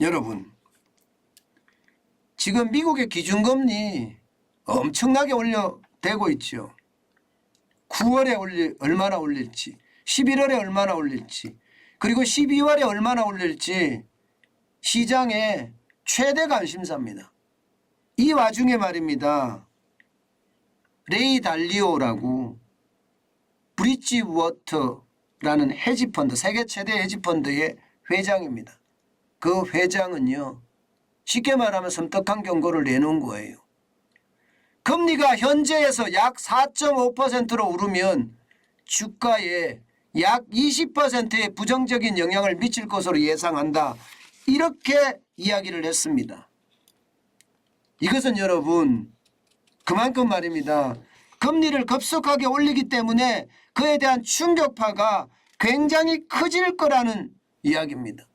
여러분, 지금 미국의 기준금리 엄청나게 올려대고 있죠. 9월에 얼마나 올릴지, 11월에 얼마나 올릴지, 그리고 12월에 얼마나 올릴지 시장의 최대 관심사입니다. 이 와중에 말입니다. 레이 달리오라고 브릿지워터라는 헤지펀드, 세계 최대 헤지펀드의 회장입니다. 그 회장은요, 쉽게 말하면 섬뜩한 경고를 내놓은 거예요. 금리가 현재에서 약 4.5%로 오르면 주가에 약 20%의 부정적인 영향을 미칠 것으로 예상한다. 이렇게 이야기를 했습니다. 이것은 여러분 그만큼 말입니다. 금리를 급속하게 올리기 때문에 그에 대한 충격파가 굉장히 커질 거라는 이야기입니다.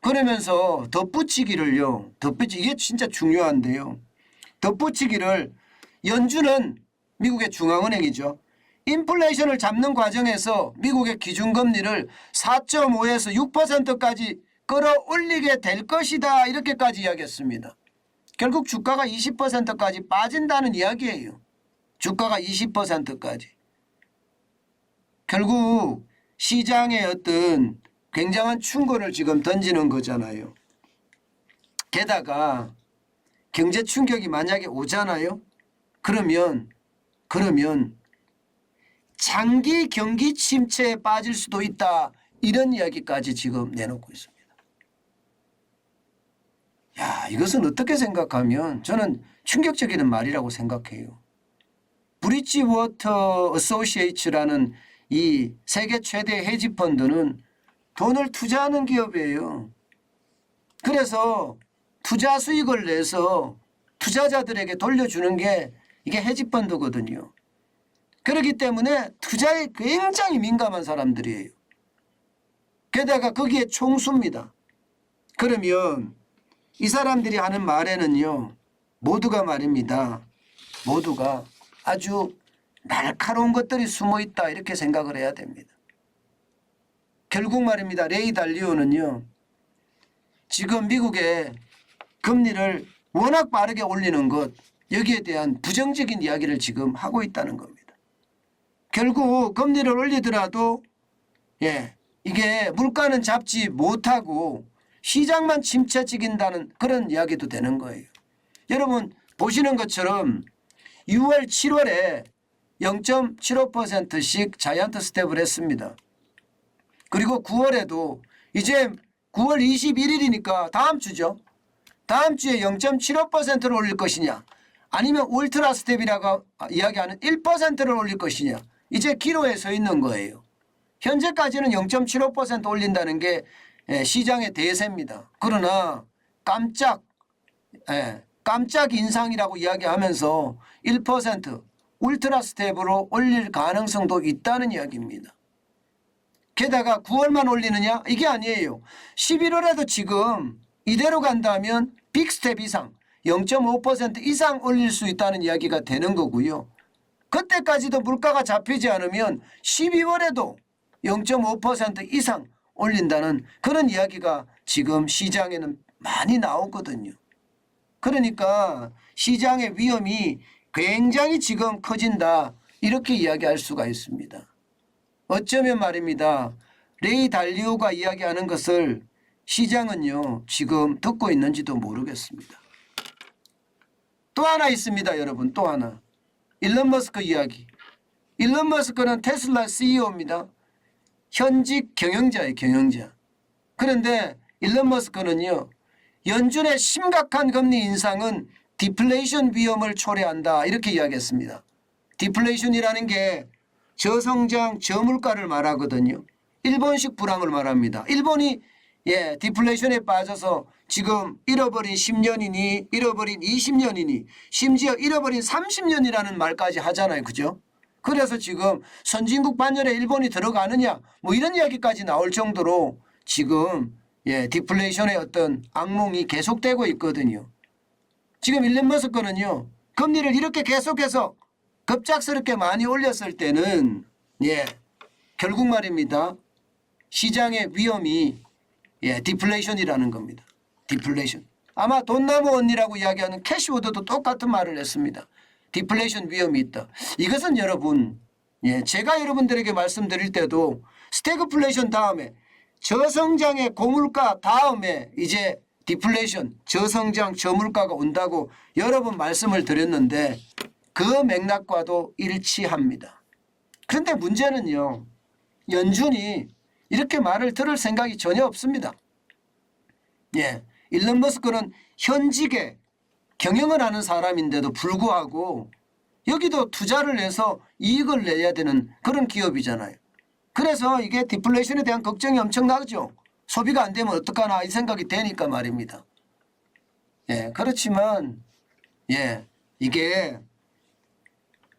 그러면서 덧붙이기를요. 이게 진짜 중요한데요. 덧붙이기를 연준은 미국의 중앙은행이죠. 인플레이션을 잡는 과정에서 미국의 기준금리를 4.5에서 6%까지 끌어올리게 될 것이다. 이렇게까지 이야기했습니다. 결국 주가가 20%까지 빠진다는 이야기예요. 주가가 20%까지. 결국 시장의 어떤 굉장한 충고를 지금 던지는 거잖아요. 게다가 경제 충격이 만약에 오잖아요. 그러면 장기 경기 침체에 빠질 수도 있다. 이런 이야기까지 지금 내놓고 있습니다. 야, 이것은 어떻게 생각하면 저는 충격적인 말이라고 생각해요. 브릿지워터 어소시에이츠라는 이 세계 최대 헤지펀드는 돈을 투자하는 기업이에요. 그래서 투자 수익을 내서 투자자들에게 돌려주는 게 이게 헤지펀드거든요. 그렇기 때문에 투자에 굉장히 민감한 사람들이에요. 게다가 거기에 총수입니다. 그러면 이 사람들이 하는 말에는요. 모두가 말입니다. 모두가 아주 날카로운 것들이 숨어있다 이렇게 생각을 해야 됩니다. 결국 말입니다. 레이 달리오는요. 지금 미국의 금리를 워낙 빠르게 올리는 것 여기에 대한 부정적인 이야기를 지금 하고 있다는 겁니다. 결국 금리를 올리더라도 이게 물가는 잡지 못하고 시장만 침체시킨다는 그런 이야기도 되는 거예요. 여러분 보시는 것처럼 6월 7월에 0.75%씩 자이언트 스텝을 했습니다. 그리고 9월에도 이제 9월 21일이니까 다음 주죠. 다음 주에 0.75%를 올릴 것이냐 아니면 울트라 스텝이라고 이야기하는 1%를 올릴 것이냐 이제 기로에 서 있는 거예요. 현재까지는 0.75% 올린다는 게 시장의 대세입니다. 그러나 깜짝 인상이라고 이야기하면서 1% 울트라 스텝으로 올릴 가능성도 있다는 이야기입니다. 게다가 9월만 올리느냐? 이게 아니에요. 11월에도 지금 이대로 간다면 빅스텝 이상 0.5% 이상 올릴 수 있다는 이야기가 되는 거고요. 그때까지도 물가가 잡히지 않으면 12월에도 0.5% 이상 올린다는 그런 이야기가 지금 시장에는 많이 나오거든요. 그러니까 시장의 위험이 굉장히 지금 커진다 이렇게 이야기할 수가 있습니다. 어쩌면 말입니다. 레이 달리오가 이야기하는 것을 시장은요 지금 듣고 있는지도 모르겠습니다. 또 하나 있습니다. 여러분 또 하나. 일론 머스크 이야기. 일론 머스크는 테슬라 CEO입니다. 현직 경영자예요. 경영자. 그런데 일론 머스크는요. 연준의 심각한 금리 인상은 디플레이션 위험을 초래한다 이렇게 이야기했습니다. 디플레이션이라는 게 저성장 저물가를 말하거든요. 일본식 불황을 말합니다. 일본이 디플레이션에 빠져서 지금 잃어버린 10년이니 잃어버린 20년이니 심지어 잃어버린 30년이라는 말까지 하잖아요. 그죠? 그래서 지금 선진국 반열에 일본이 들어가느냐 뭐 이런 이야기까지 나올 정도로 지금 디플레이션의 어떤 악몽이 계속되고 있거든요. 지금 일론 머스크는요. 금리를 이렇게 계속해서 급작스럽게 많이 올렸을 때는 결국 말입니다. 시장의 위험이 예, 디플레이션이라는 겁니다. 디플레이션. 아마 돈나무 언니라고 이야기하는 캐시워드도 똑같은 말을 했습니다. 디플레이션 위험이 있다. 이것은 여러분, 예, 제가 여러분들에게 말씀드릴 때도 스태그플레이션 다음에 저성장의 고물가 다음에 이제 디플레이션, 저성장, 저물가가 온다고 여러 번 말씀을 드렸는데 그 맥락과도 일치합니다. 그런데 문제는요, 연준이 이렇게 말을 들을 생각이 전혀 없습니다. 예, 일론 머스크는 현직에 경영을 하는 사람인데도 불구하고 여기도 투자를 해서 이익을 내야 되는 그런 기업이잖아요. 그래서 이게 디플레이션에 대한 걱정이 엄청나죠. 소비가 안 되면 어떡하나 이 생각이 되니까 말입니다. 예, 그렇지만 예, 이게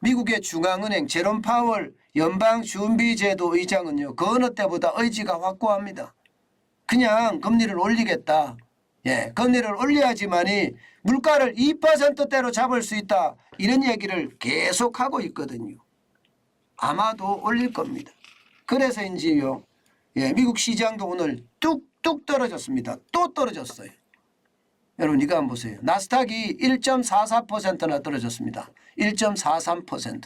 미국의 중앙은행 제롬 파월 연방준비제도 의장은요, 그 어느 때보다 의지가 확고합니다. 그냥 금리를 올리겠다. 예, 금리를 올려야지만이 물가를 2%대로 잡을 수 있다. 이런 얘기를 계속하고 있거든요. 아마도 올릴 겁니다. 그래서인지요, 예, 미국 시장도 오늘 뚝뚝 떨어졌습니다. 또 떨어졌어요. 여러분 이거 한번 보세요. 나스닥이 1.44%나 떨어졌습니다. 1.43%.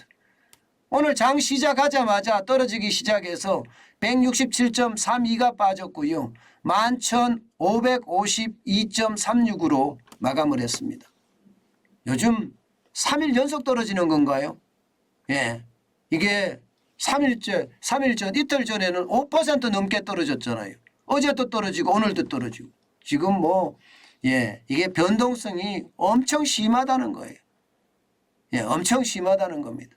오늘 장 시작하자마자 떨어지기 시작해서 167.32가 빠졌고요. 11,552.36으로 마감을 했습니다. 요즘 3일 연속 떨어지는 건가요? 예, 이게 3일 전 이틀 전에는 5% 넘게 떨어졌잖아요. 어제도 떨어지고 오늘도 떨어지고. 지금 뭐 예, 이게 변동성이 엄청 심하다는 거예요. 예, 엄청 심하다는 겁니다.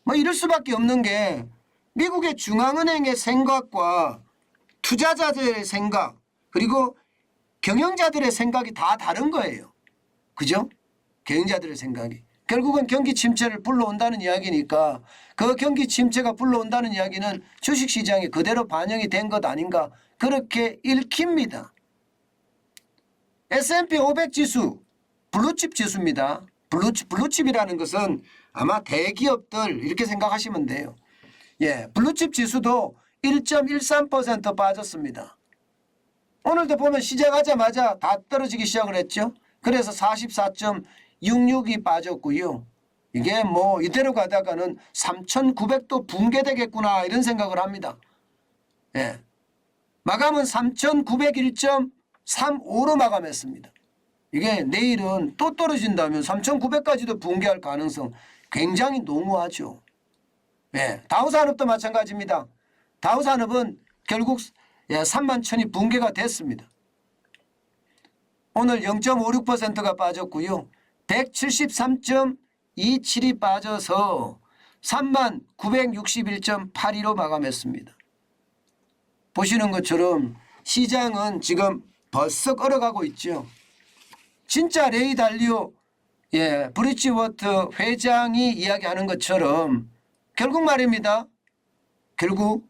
뭐 이럴 수밖에 없는 게 미국의 중앙은행의 생각과 투자자들의 생각 그리고 경영자들의 생각이 다 다른 거예요. 그죠? 경영자들의 생각이. 결국은 경기 침체를 불러온다는 이야기니까 그 경기 침체가 불러온다는 이야기는 주식시장에 그대로 반영이 된 것 아닌가 그렇게 읽힙니다. S&P 500 지수 블루칩 지수입니다. 블루칩이라는 것은 아마 대기업들 이렇게 생각하시면 돼요. 예, 블루칩 지수도 1.13% 빠졌습니다. 오늘도 보면 시작하자마자 다 떨어지기 시작을 했죠. 그래서 44.66이 빠졌고요. 이게 뭐 이대로 가다가는 3,900도 붕괴되겠구나 이런 생각을 합니다. 예, 마감은 3,901.35로 마감했습니다. 이게 내일은 또 떨어진다면 3,900까지도 붕괴할 가능성 굉장히 농후하죠. 예, 다우산업도 마찬가지입니다. 다우산업은 결국 31,000이 붕괴가 됐습니다. 오늘 0.56%가 빠졌고요. 173.27이 빠져서 3961.82로 마감했습니다. 보시는 것처럼 시장은 지금 벌써 걸어가고 있죠. 진짜 레이 달리오 브리지워터 회장이 이야기하는 것처럼 결국 말입니다. 결국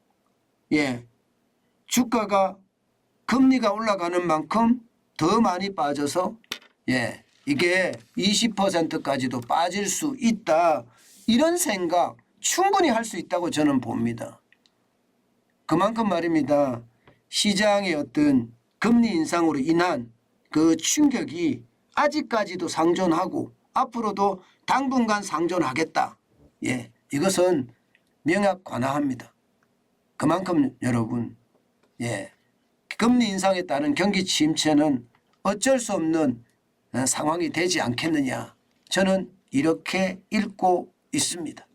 주가가 금리가 올라가는 만큼 더 많이 빠져서 이게 20%까지도 빠질 수 있다. 이런 생각 충분히 할 수 있다고 저는 봅니다. 그만큼 말입니다. 시장의 어떤 금리 인상으로 인한 그 충격이 아직까지도 상존하고 앞으로도 당분간 상존하겠다. 이것은 명확관화합니다. 그만큼 여러분 금리 인상에 따른 경기 침체는 어쩔 수 없는 상황이 되지 않겠느냐. 저는 이렇게 읽고 있습니다.